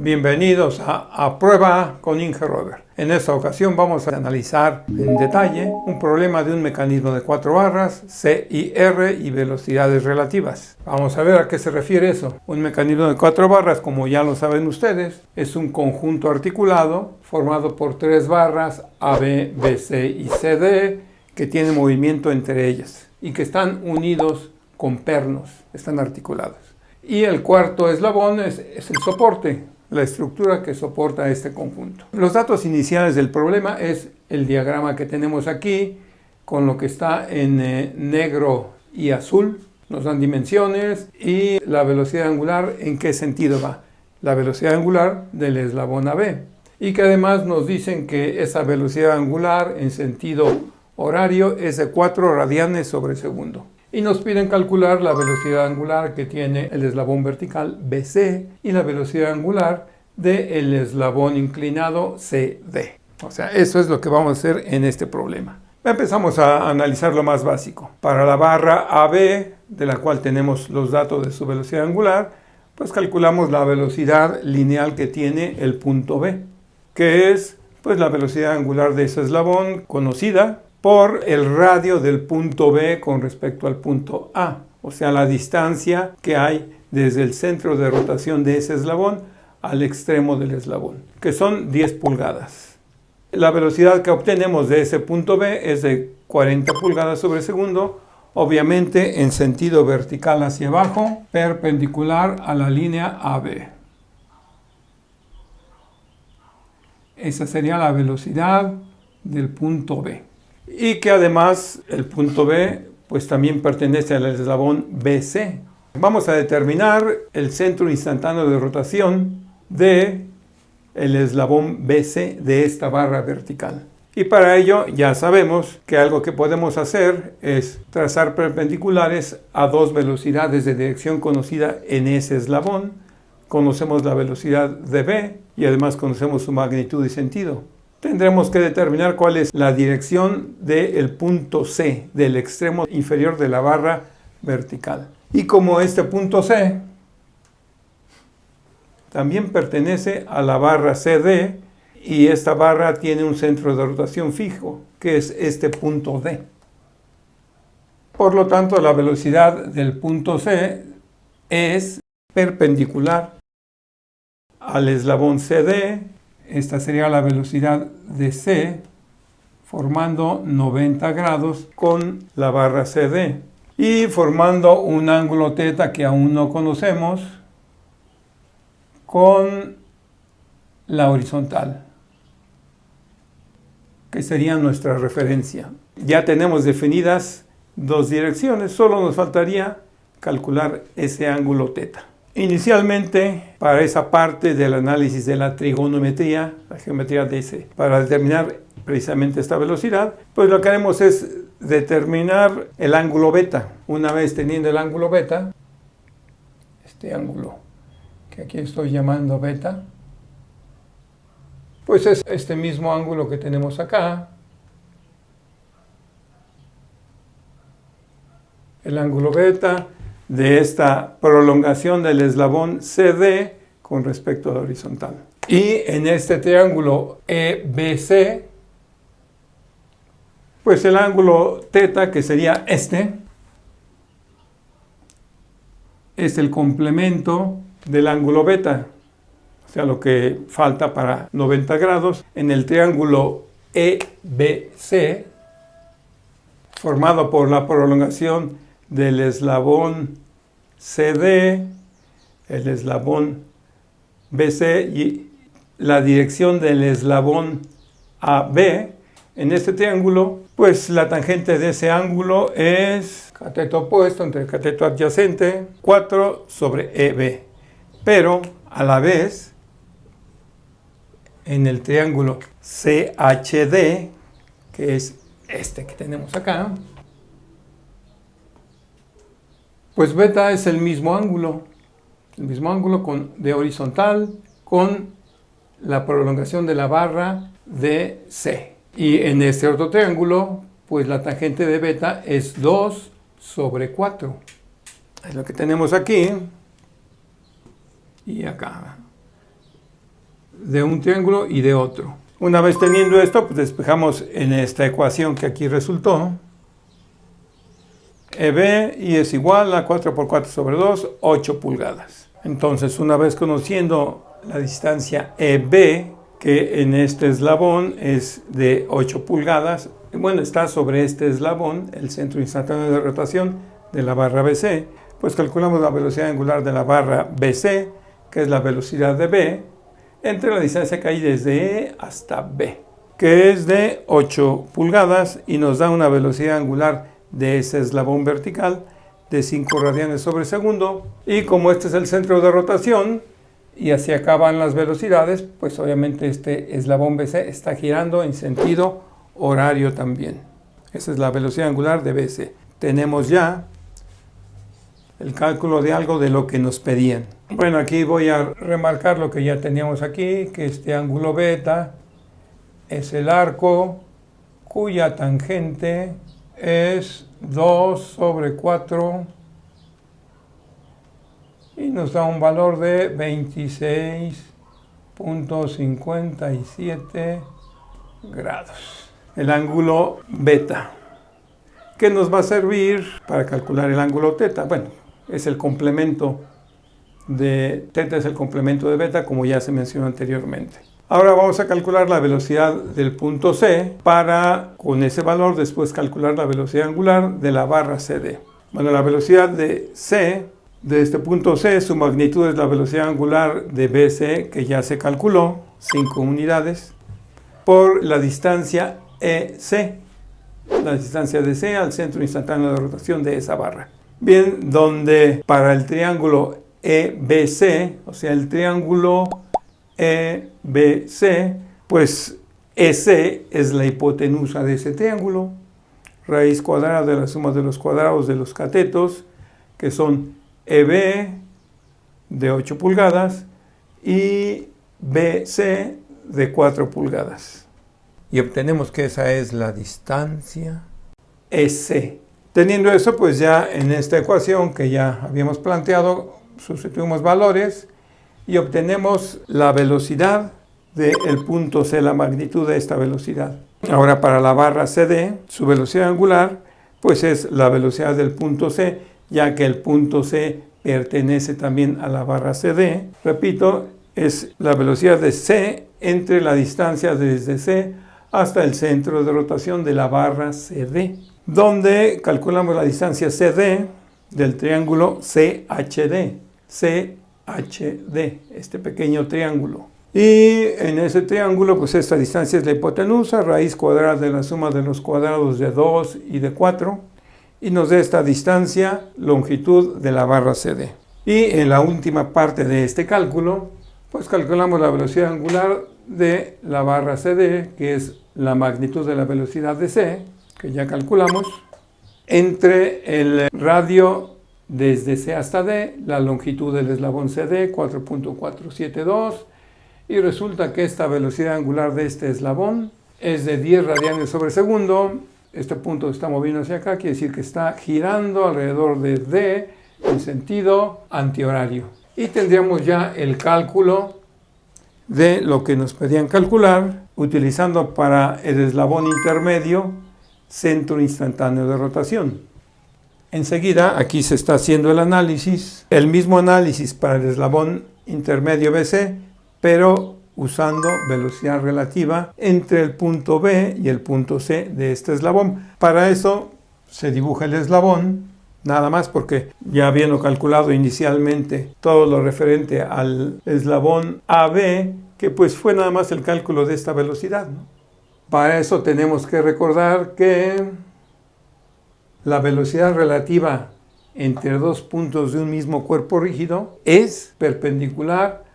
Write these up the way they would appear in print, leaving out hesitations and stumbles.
bienvenidos a Prueba con Inge Rover. En esta ocasión vamos a analizar en detalle un problema de un mecanismo de 4 barras, C y R y velocidades relativas. Vamos a ver a qué se refiere eso. Un mecanismo de 4 barras, como ya lo saben ustedes, es un conjunto articulado formado por 3 barras AB, BC y CD que tienen movimiento entre ellas y que están unidos con pernos, están articulados. Y el cuarto eslabón es el soporte, la estructura que soporta este conjunto. Los datos iniciales del problema es el diagrama que tenemos aquí, con lo que está en negro y azul. Nos dan dimensiones y la velocidad angular, ¿en qué sentido va? La velocidad angular del eslabón AB. Y que además nos dicen que esa velocidad angular en sentido horario es de 4 radianes sobre segundo. Y nos piden calcular la velocidad angular que tiene el eslabón vertical BC y la velocidad angular del eslabón inclinado CD. O sea, eso es lo que vamos a hacer en este problema. Empezamos a analizar lo más básico. Para la barra AB, de la cual tenemos los datos de su velocidad angular, pues calculamos la velocidad lineal que tiene el punto B, que es pues la velocidad angular de ese eslabón conocida por el radio del punto B con respecto al punto A, o sea, la distancia que hay desde el centro de rotación de ese eslabón al extremo del eslabón, que son 10 pulgadas. La velocidad que obtenemos de ese punto B es de 40 pulgadas sobre segundo, obviamente en sentido vertical hacia abajo, perpendicular a la línea AB. Esa sería la velocidad del punto B. Y que además el punto B pues también pertenece al eslabón BC. Vamos a determinar el centro instantáneo de rotación de el eslabón BC de esta barra vertical. Y para ello ya sabemos que algo que podemos hacer es trazar perpendiculares a dos velocidades de dirección conocida en ese eslabón. Conocemos la velocidad de B y además conocemos su magnitud y sentido. Tendremos que determinar cuál es la dirección del punto C, del extremo inferior de la barra vertical. Y como este punto C también pertenece a la barra CD y esta barra tiene un centro de rotación fijo, que es este punto D. Por lo tanto, la velocidad del punto C es perpendicular al eslabón CD. Esta sería la velocidad de C, formando 90 grados con la barra CD. Y formando un ángulo θ que aún no conocemos con la horizontal, que sería nuestra referencia. Ya tenemos definidas dos direcciones, solo nos faltaría calcular ese ángulo θ. Inicialmente, para esa parte del análisis de la trigonometría, la geometría para determinar precisamente esta velocidad, pues lo que haremos es determinar el ángulo beta. Una vez teniendo el ángulo beta, este ángulo que aquí estoy llamando beta, pues es este mismo ángulo que tenemos acá, el ángulo beta de esta prolongación del eslabón CD con respecto a la horizontal. Y en este triángulo EBC, pues el ángulo θ, que sería este, es el complemento del ángulo beta, o sea, lo que falta para 90 grados. En el triángulo EBC, formado por la prolongación del eslabón CD, el eslabón BC y la dirección del eslabón AB, en este triángulo, pues la tangente de ese ángulo es cateto opuesto entre cateto adyacente, 4 sobre EB. Pero a la vez, en el triángulo CHD, que es este que tenemos acá, pues beta es el mismo ángulo de horizontal con la prolongación de la barra de C. Y en este otro triángulo, pues la tangente de beta es 2 sobre 4. Es lo que tenemos aquí y acá. de un triángulo y de otro. Una vez teniendo esto, pues despejamos en esta ecuación que aquí resultó. EB y es igual a 4 por 4 sobre 2, 8 pulgadas. Entonces, una vez conociendo la distancia EB, que en este eslabón es de 8 pulgadas, bueno, está sobre este eslabón, el centro instantáneo de rotación de la barra BC, pues calculamos la velocidad angular de la barra BC, que es la velocidad de B, entre la distancia que hay desde E hasta B, que es de 8 pulgadas y nos da una velocidad angular de ese eslabón vertical de 5 radianes sobre segundo. Y como este es el centro de rotación y hacia acá van las velocidades, pues obviamente este eslabón BC está girando en sentido horario también. Esa es la velocidad angular de BC. Tenemos ya el cálculo de algo de lo que nos pedían. Bueno, aquí voy a remarcar lo que ya teníamos aquí, que este ángulo beta es el arco cuya tangente es 2 sobre 4 y nos da un valor de 26.57 grados. El ángulo beta, que nos va a servir para calcular el ángulo teta. Bueno, es el complemento de teta, es el complemento de beta, como ya se mencionó anteriormente. Ahora vamos a calcular la velocidad del punto C para, con ese valor, después calcular la velocidad angular de la barra CD. Bueno, la velocidad de C, de este punto C, su magnitud es la velocidad angular de BC, que ya se calculó, 5 unidades, por la distancia EC, la distancia de C al centro instantáneo de rotación de esa barra. Bien, donde para el triángulo EBC, o sea, el triángulo EBC, pues EC es la hipotenusa de ese triángulo, raíz cuadrada de la suma de los cuadrados de los catetos, que son EB de 8 pulgadas y BC de 4 pulgadas. Y obtenemos que esa es la distancia EC. Teniendo eso, pues ya en esta ecuación que ya habíamos planteado, sustituimos valores y obtenemos la velocidad del punto C, la magnitud de esta velocidad. Ahora para la barra CD, su velocidad angular, pues es la velocidad del punto C, ya que el punto C pertenece también a la barra CD. Repito, es la velocidad de C entre la distancia desde C hasta el centro de rotación de la barra CD, donde calculamos la distancia CD del triángulo CHD. CHD, este pequeño triángulo. Y en ese triángulo, pues esta distancia es la hipotenusa, raíz cuadrada de la suma de los cuadrados de 2 y de 4, y nos da esta distancia, longitud de la barra CD. Y en la última parte de este cálculo, pues calculamos la velocidad angular de la barra CD, que es la magnitud de la velocidad de C, que ya calculamos, entre el radio desde C hasta D, la longitud del eslabón CD, 4.472, y resulta que esta velocidad angular de este eslabón es de 10 radianes sobre segundo. Este punto está moviendo hacia acá, quiere decir que está girando alrededor de D en sentido antihorario. Y tendríamos ya el cálculo de lo que nos pedían calcular, utilizando para el eslabón intermedio centro instantáneo de rotación. Enseguida, aquí se está haciendo el análisis, el mismo análisis para el eslabón intermedio BC, pero usando velocidad relativa entre el punto B y el punto C de este eslabón. Para eso se dibuja el eslabón, nada más porque ya habiendo calculado inicialmente todo lo referente al eslabón AB, que pues fue nada más el cálculo de esta velocidad, ¿no? Para eso tenemos que recordar que la velocidad relativa entre dos puntos de un mismo cuerpo rígido es perpendicular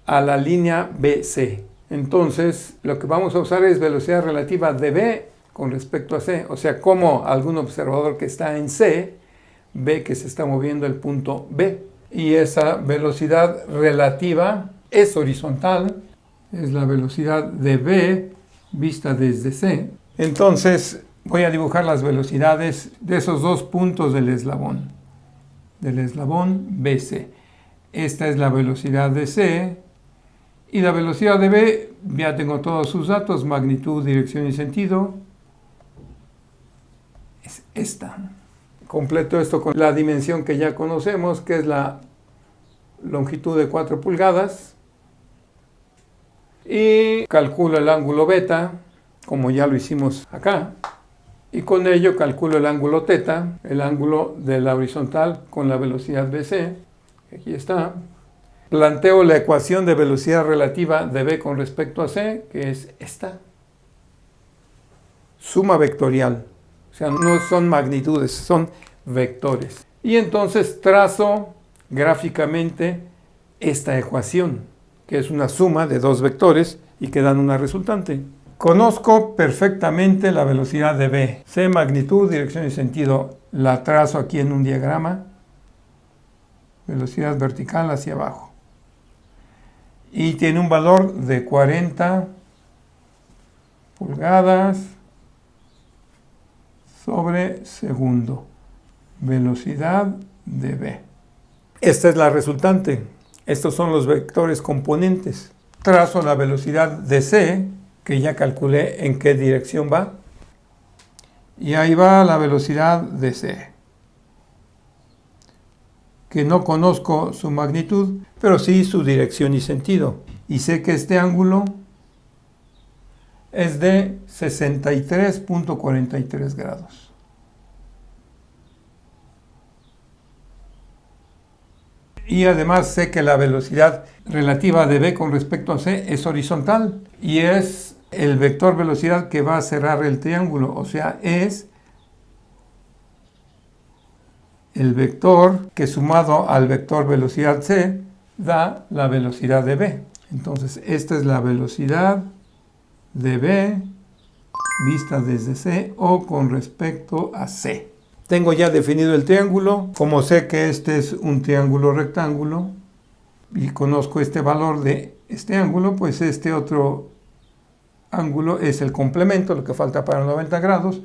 a la línea BC. Entonces, lo que vamos a usar es velocidad relativa de B con respecto a C. O sea, como algún observador que está en C ve que se está moviendo el punto B. Y esa velocidad relativa es horizontal, es la velocidad de B vista desde C. Entonces, voy a dibujar las velocidades de esos dos puntos del eslabón BC. Esta es la velocidad de C Y la velocidad de B, ya tengo todos sus datos, magnitud, dirección y sentido. Es esta. Completo esto con la dimensión que ya conocemos, que es la longitud de 4 pulgadas. Y calculo el ángulo beta, como ya lo hicimos acá. Y con ello calculo el ángulo teta, el ángulo de la horizontal con la velocidad BC. Aquí está. Planteo la ecuación de velocidad relativa de B con respecto a C, que es esta. Suma vectorial. O sea, no son magnitudes, son vectores. Y entonces trazo gráficamente esta ecuación, que es una suma de dos vectores y que dan una resultante. Conozco perfectamente la velocidad de B. Sé magnitud, dirección y sentido. La trazo aquí en un diagrama. Velocidad vertical hacia abajo. Y tiene un valor de 40 pulgadas sobre segundo. Velocidad de B. Esta es la resultante. Estos son los vectores componentes. Trazo la velocidad de C, que ya calculé en qué dirección va. Y ahí va la velocidad de C, que no conozco su magnitud, pero sí su dirección y sentido. Y sé que este ángulo es de 63.43 grados. Y además sé que la velocidad relativa de B con respecto a C es horizontal y es el vector velocidad que va a cerrar el triángulo, o sea, es el vector que sumado al vector velocidad C da la velocidad de B. Entonces, esta es la velocidad de B vista desde C o con respecto a C. Tengo ya definido el triángulo. Como sé que este es un triángulo rectángulo y conozco este valor de este ángulo, pues este otro ángulo es el complemento, lo que falta para 90 grados,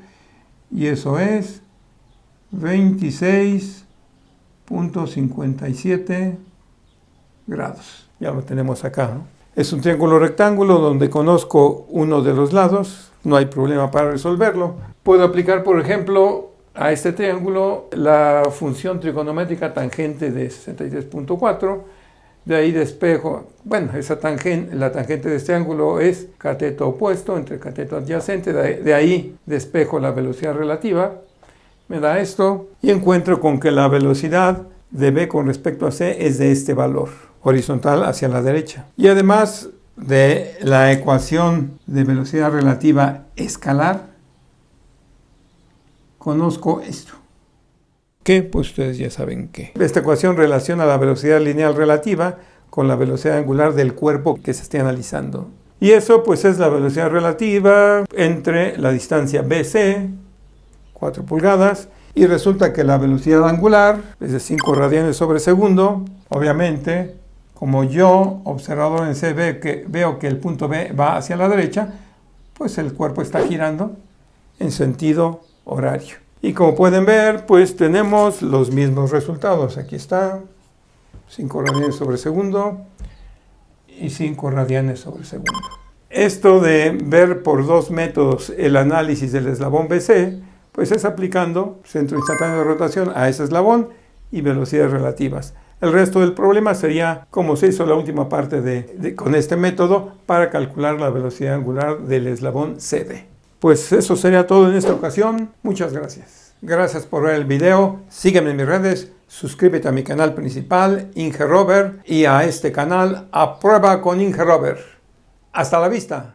y eso es 26.57 grados. Ya lo tenemos acá, ¿no? Es un triángulo rectángulo donde conozco uno de los lados, no hay problema para resolverlo. Puedo aplicar, por ejemplo, a este triángulo la función trigonométrica tangente de 63.4. De ahí despejo, bueno, la tangente de este ángulo es cateto opuesto entre cateto adyacente. De ahí despejo la velocidad relativa. Me da esto y encuentro con que la velocidad de B con respecto a C es de este valor, horizontal hacia la derecha. Y además de la ecuación de velocidad relativa escalar, conozco esto. ¿Qué? Pues ustedes ya saben qué. Esta ecuación relaciona la velocidad lineal relativa con la velocidad angular del cuerpo que se esté analizando. Y eso pues es la velocidad relativa entre la distancia BC, 4 pulgadas, y resulta que la velocidad angular es de 5 radianes sobre segundo. Obviamente, como yo, observador en C, veo que el punto B va hacia la derecha, pues el cuerpo está girando en sentido horario. Y como pueden ver, pues tenemos los mismos resultados. Aquí está, 5 radianes sobre segundo y 5 radianes sobre segundo. Esto de ver por dos métodos el análisis del eslabón BC, pues es aplicando centro instantáneo de rotación a ese eslabón y velocidades relativas. El resto del problema sería cómo se hizo la última parte con este método para calcular la velocidad angular del eslabón CD. Pues eso sería todo en esta ocasión. Muchas gracias. Gracias por ver el video. Sígueme en mis redes. Suscríbete a mi canal principal, Inge Rober, y a este canal A Prueba con Inge Rober. Hasta la vista.